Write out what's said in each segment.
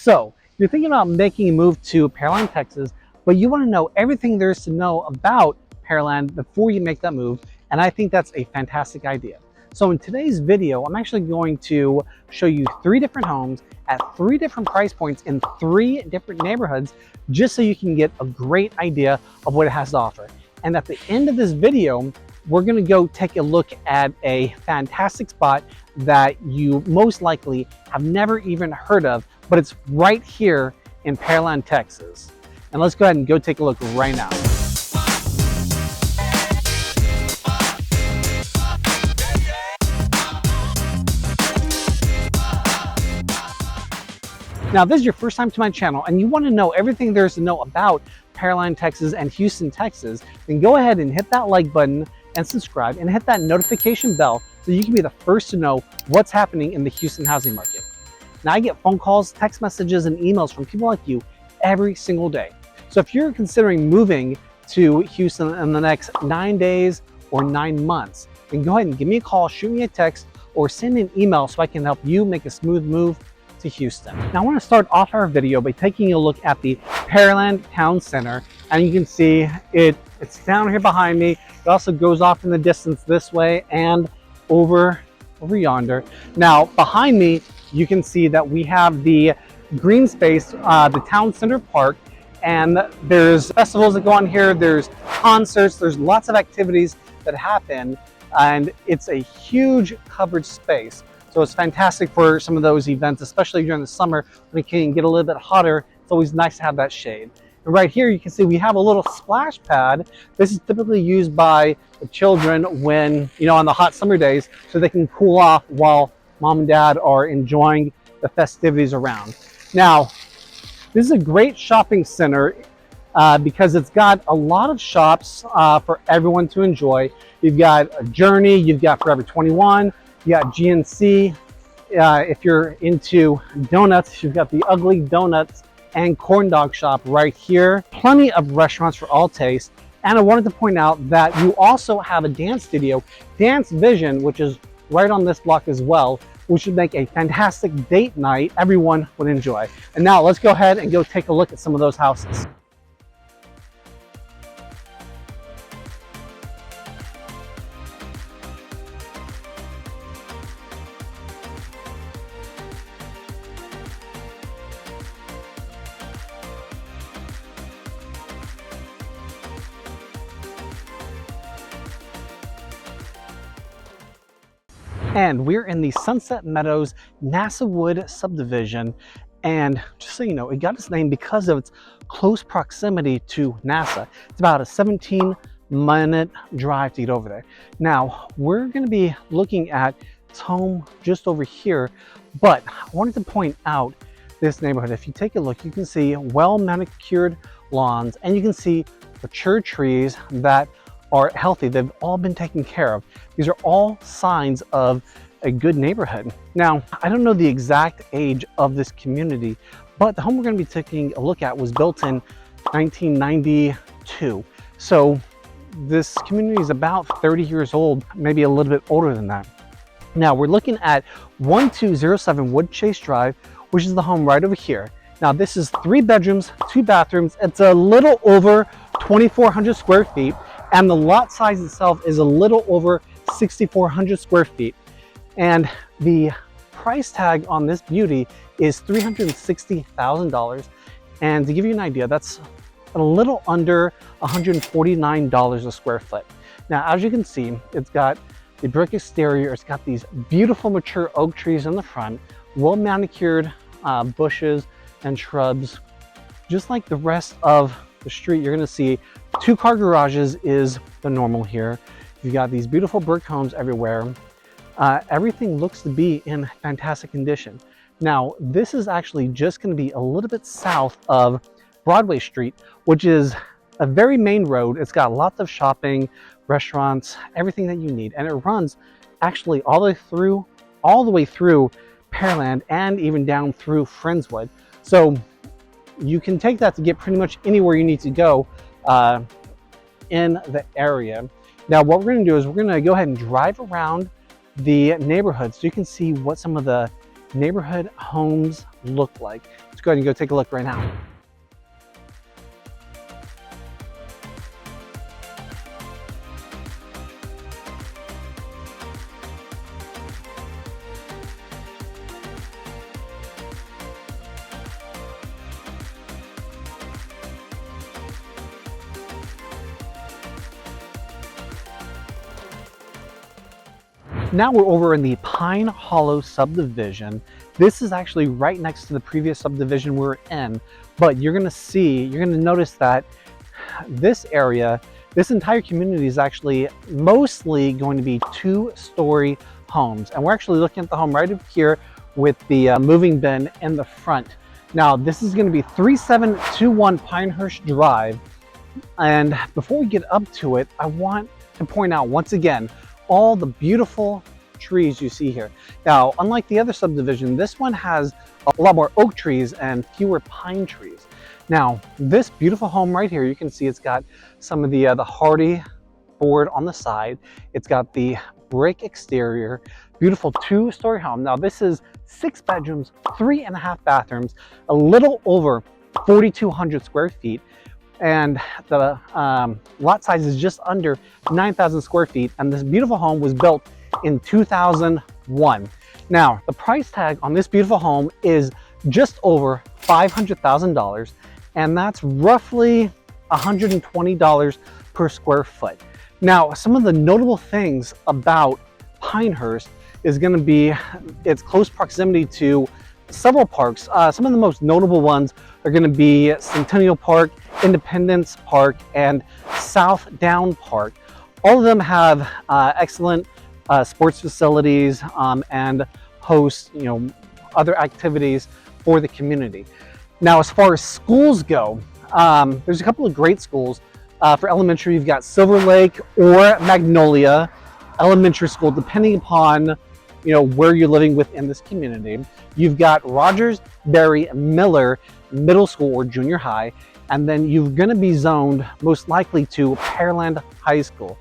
So you're thinking about making a move to Pearland, Texas, but you want to know everything there is to know about Pearland before you make that move, and I think that's a fantastic idea. So in today's video, I'm actually going to show you 3 different homes at 3 different price points in 3 different neighborhoods, just so you can get a great idea of what it has to offer. And at the end of this video, we're going to go take a look at a fantastic spot that you most likely have never even heard of, but it's right here in Pearland, Texas. And let's go ahead and go take a look right now. Now, if this is your first time to my channel and you want to know everything there is to know about Pearland, Texas and Houston, Texas, then go ahead and hit that like button and subscribe and hit that notification bell so you can be the first to know what's happening in the Houston housing market. Now, I get phone calls, text messages, and emails from people like you every single day. So if you're considering moving to Houston in the next 9 days or 9 months, then go ahead and give me a call, shoot me a text, or send me an email so I can help you make a smooth move to Houston. Now, I want to start off our video by taking a look at the Pearland Town Center, and you can see it's down here behind me. It also goes off in the distance this way and over yonder. Now, behind me, you can see that we have the green space, the Town Center Park, and there's festivals that go on here. There's concerts. There's lots of activities that happen, and it's a huge covered space. So it's fantastic for some of those events, especially during the summer when it can get a little bit hotter. It's always nice to have that shade. And right here, you can see we have a little splash pad. This is typically used by the children when, on the hot summer days, so they can cool off while mom and dad are enjoying the festivities around. Now, this is a great shopping center because it's got a lot of shops for everyone to enjoy. You've got a Journey, you've got Forever 21, you got GNC. If you're into donuts, you've got the Ugly Donuts and Corn Dog Shop right here. Plenty of restaurants for all tastes. And I wanted to point out that you also have a dance studio, Dance Vision, which is right on this block as well, which would make a fantastic date night everyone would enjoy. And now let's go ahead and go take a look at some of those houses. And we're in the Sunset Meadows NASA Wood subdivision. And just so you know, it got its name because of its close proximity to NASA. It's about a 17-minute drive to get over there. Now, we're going to be looking at its home just over here, but I wanted to point out this neighborhood. If you take a look, you can see well-manicured lawns, and you can see mature trees that are healthy. They've all been taken care of. These are all signs of a good neighborhood. Now, I don't know the exact age of this community, but the home we're going to be taking a look at was built in 1992. So this community is about 30 years old, maybe a little bit older than that. Now, we're looking at 1207 Woodchase Drive, which is the home right over here. Now, this is 3 bedrooms, 2 bathrooms. It's a little over 2,400 square feet. And the lot size itself is a little over 6,400 square feet. And the price tag on this beauty is $360,000. And to give you an idea, that's a little under $149 a square foot. Now, as you can see, it's got the brick exterior. It's got these beautiful mature oak trees in the front, well manicured bushes and shrubs. Just like the rest of the street, you're going to see 2-car garages is the normal here. You've got these beautiful brick homes everywhere. Everything looks to be in fantastic condition. Now, this is actually just going to be a little bit south of Broadway Street, which is a very main road. It's got lots of shopping, restaurants, everything that you need, and it runs actually all the way through Pearland and even down through Friendswood. So you can take that to get pretty much anywhere you need to go in the area. Now, what we're going to do is we're going to go ahead and drive around the neighborhood so you can see what some of the neighborhood homes look like. Let's go ahead and go take a look right now. Now we're over in the Pine Hollow subdivision. This is actually right next to the previous subdivision we're in, but you're gonna notice that this area, this entire community is actually mostly going to be two-story homes. And we're actually looking at the home right up here with the moving bin in the front. Now, this is gonna be 3721 Pinehurst Drive. And before we get up to it, I want to point out once again, all the beautiful trees you see here. Now, unlike the other subdivision, this one has a lot more oak trees and fewer pine trees. Now, this beautiful home right here, you can see it's got some of the hardy board on the side. It's got the brick exterior, beautiful two-story home. Now, this is 6 bedrooms, 3.5 bathrooms, a little over 4,200 square feet. And the lot size is just under 9,000 square feet. And this beautiful home was built in 2001. Now, the price tag on this beautiful home is just over $500,000. And that's roughly $120 per square foot. Now, some of the notable things about Pinehurst is going to be its close proximity to several parks. Some of the most notable ones are going to be Centennial Park, Independence Park, and South Down Park. All of them have excellent sports facilities and host, other activities for the community. Now, as far as schools go, there's a couple of great schools. For elementary, you've got Silver Lake or Magnolia Elementary School, depending upon where you're living within this community. You've got Rogers Berry Miller Middle School or Junior High, and then you're going to be zoned most likely to Pearland High School.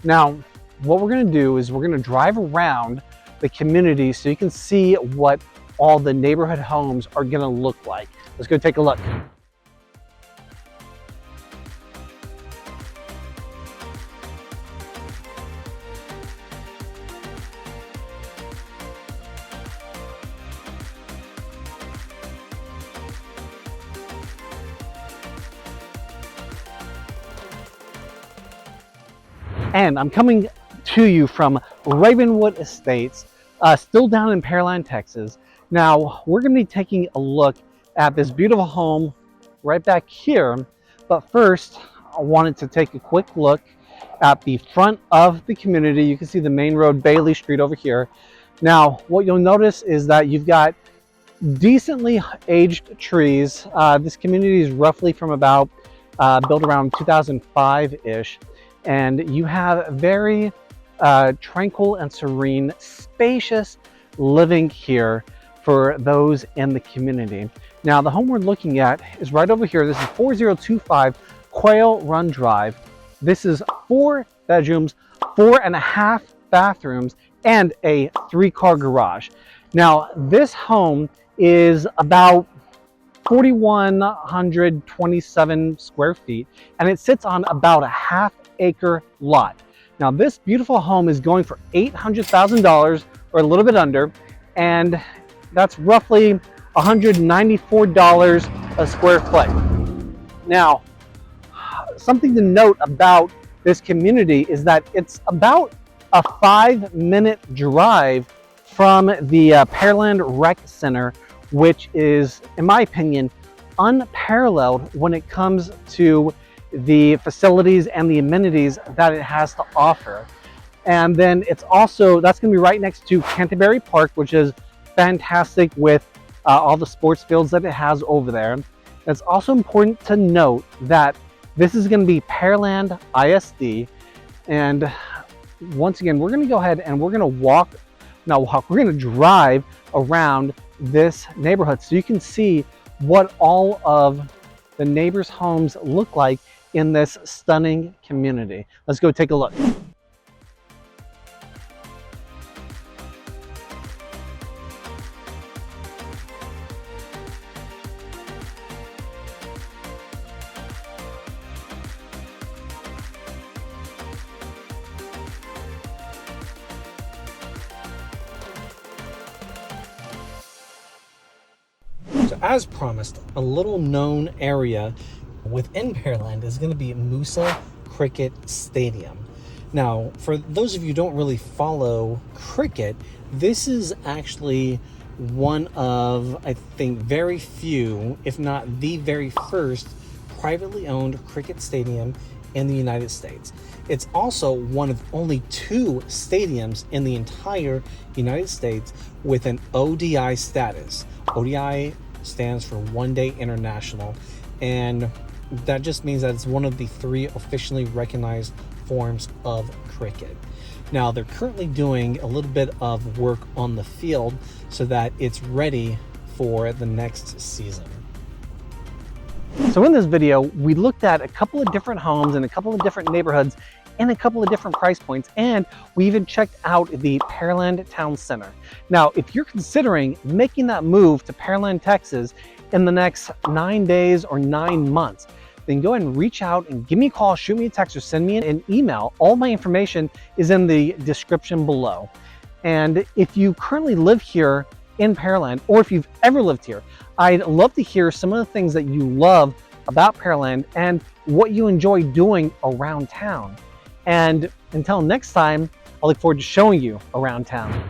Now, what we're going to do is we're going to drive around the community so you can see what all the neighborhood homes are going to look like. Let's go take a look. And I'm coming to you from Ravenwood Estates, still down in Pearland, Texas. Now, we're going to be taking a look at this beautiful home right back here. But first, I wanted to take a quick look at the front of the community. You can see the main road, Bailey Street over here. Now, what you'll notice is that you've got decently aged trees. This community is roughly from about built around 2005-ish. And you have very tranquil and serene, spacious living here for those in the community. Now, the home we're looking at is right over here. This is 4025 Quail Run Drive. This is 4 bedrooms, 4.5 bathrooms, and a 3-car garage. Now, this home is about 4,127 square feet, and it sits on about a half-acre lot. Now, this beautiful home is going for $800,000 or a little bit under, and that's roughly $194 a square foot. Now, something to note about this community is that it's about a 5-minute drive from the Pearland Rec Center, which is, in my opinion, unparalleled when it comes to the facilities and the amenities that it has to offer. And then it's also, that's going to be right next to Canterbury Park, which is fantastic with all the sports fields that it has over there. It's also important to note that this is going to be Pearland ISD. And once again, we're going to go ahead and we're going to we're going to drive around this neighborhood so you can see what all of the neighbors' homes look like in this stunning community. Let's go take a look. So as promised, a little known area within Pearland is going to be Moosa Cricket Stadium. Now, for those of you who don't really follow cricket, this is actually one of, I think, very few, if not the very first, privately owned cricket stadium in the United States. It's also one of only 2 stadiums in the entire United States with an ODI status. ODI stands for One Day International, and that just means that it's one of the 3 officially recognized forms of cricket. Now, they're currently doing a little bit of work on the field so that it's ready for the next season. So in this video, we looked at a couple of different homes in a couple of different neighborhoods and a couple of different price points, and we even checked out the Pearland Town Center. Now, if you're considering making that move to Pearland, Texas in the next 9 days or 9 months, then go ahead and reach out and give me a call, shoot me a text, or send me an email. All my information is in the description below. And if you currently live here in Pearland, or if you've ever lived here, I'd love to hear some of the things that you love about Pearland and what you enjoy doing around town. And until next time, I look forward to showing you around town.